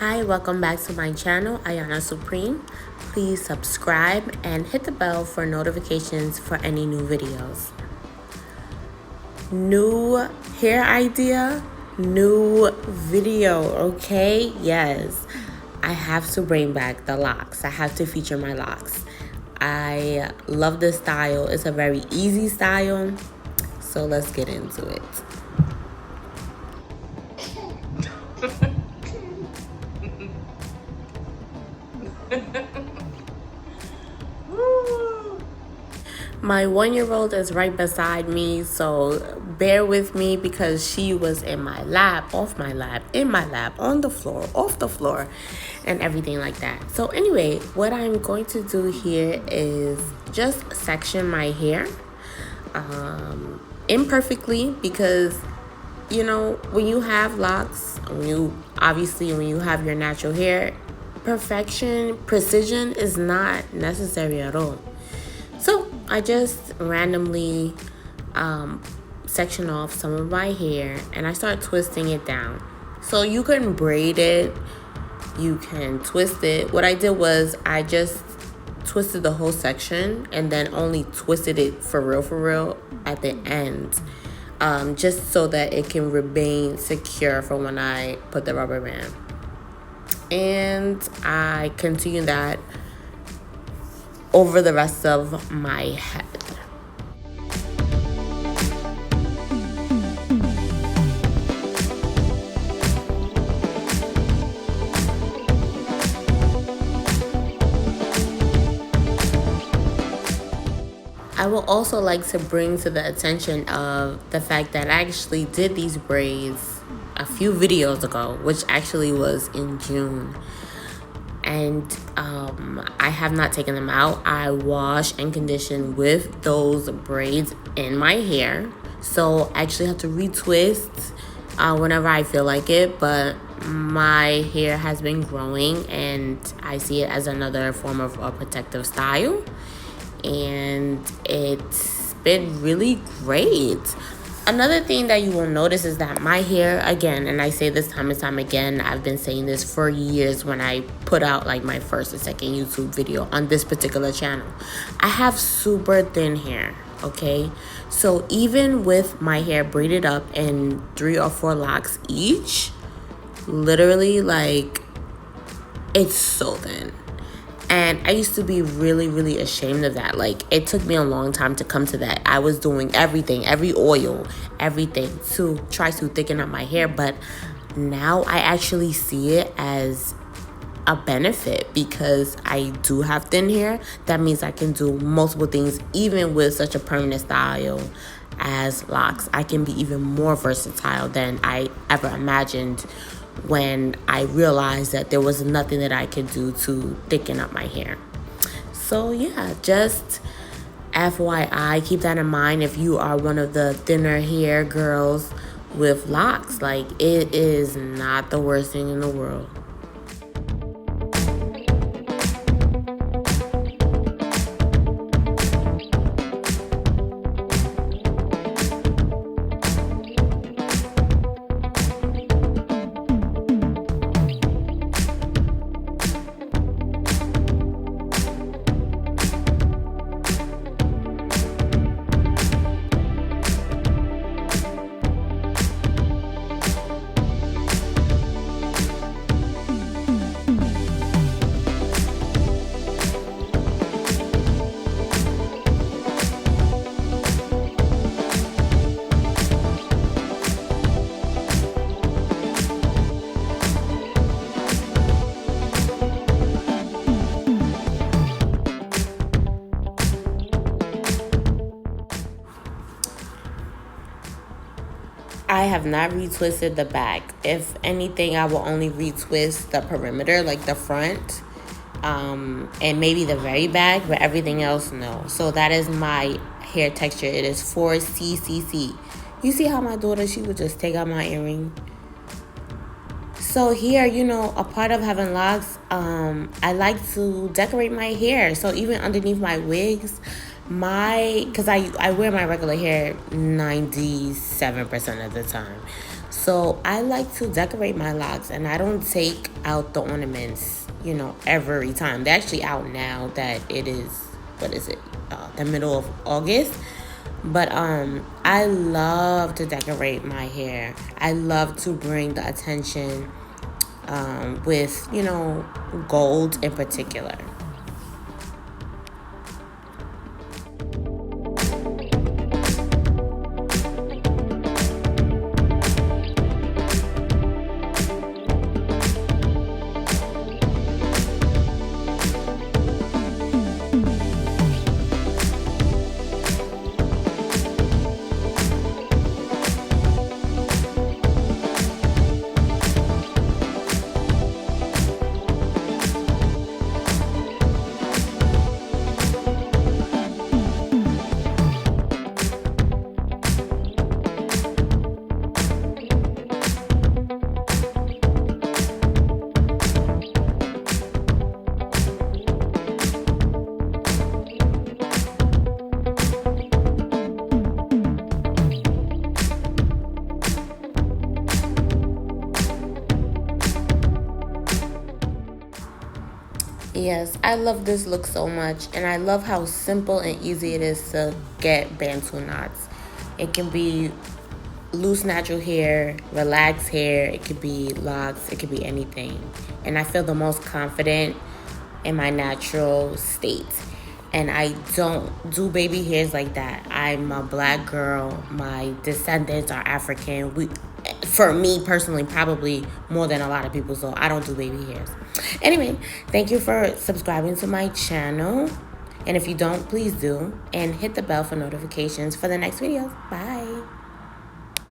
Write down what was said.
Hi, welcome back to my channel, Ayana Supreme. Please subscribe and hit the bell for notifications for any new videos. New hair idea, new video, okay? Yes, I have to bring back the locks. I have to feature my locks. I love this style. It's a very easy style, so let's get into it. My 1-year-old is right beside me, so bear with me because she was in my lap, off my lap, in my lap, on the floor, off the floor, and everything like that. So anyway, what I'm going to do here is just section my hair imperfectly because, you know, when you have locks, when you have your natural hair, precision is not necessary at all. So I just randomly section off some of my hair and I start twisting it down. So you can braid it, you can twist it. What I did was I just twisted the whole section and then only twisted it for real at the end, just so that it can remain secure for when I put the rubber band. And I continue that over the rest of my head. I will also like to bring to the attention of the fact that I actually did these braids a few videos ago, which actually was in June. And I have not taken them out. I wash and condition with those braids in my hair. So I actually have to retwist whenever I feel like it. But my hair has been growing and I see it as another form of a protective style. And it's been really great. Another thing that you will notice is that my hair, again, and I say this time and time again, I've been saying this for years when I put out like my first and second YouTube video on this particular channel. I have super thin hair, okay? So even with my hair braided up in 3 or 4 locks each, literally like it's so thin. And I used to be really ashamed of that. Like, it took me a long time to come to that. I was doing everything, every oil, everything to try to thicken up my hair. But now I actually see it as a benefit because I do have thin hair. That means I can do multiple things, even with such a permanent style as locks. I can be even more versatile than I ever imagined when I realized that there was nothing that I could do to thicken up my hair. So yeah, just FYI, keep that in mind if you are one of the thinner hair girls with locks. Like, it is not the worst thing in the world. I have not retwisted the back. If anything, I will only retwist the perimeter, like the front, and maybe the very back, but everything else, no. So that is my hair texture. It is 4CCC. You see how my daughter, she would just take out my earring? So here, you know, a part of having locks, I like to decorate my hair. So even underneath my wigs, because I wear my regular hair 97% of the time. So I like to decorate my locks, and I don't take out the ornaments, every time. They're actually out now that it is, what is it, the middle of August. But I love to decorate my hair. I love to bring the attention with, gold in particular. Yes, I love this look so much, and I love how simple and easy it is to get Bantu knots. It can be loose natural hair, relaxed hair, it could be locks, it could be anything. And I feel the most confident in my natural state. And I don't do baby hairs like that. I'm a black girl. My descendants are African. For me personally, probably more than a lot of people, so I don't do baby hairs. Anyway, thank you for subscribing to my channel. And if you don't, please do. And hit the bell for notifications for the next videos. Bye.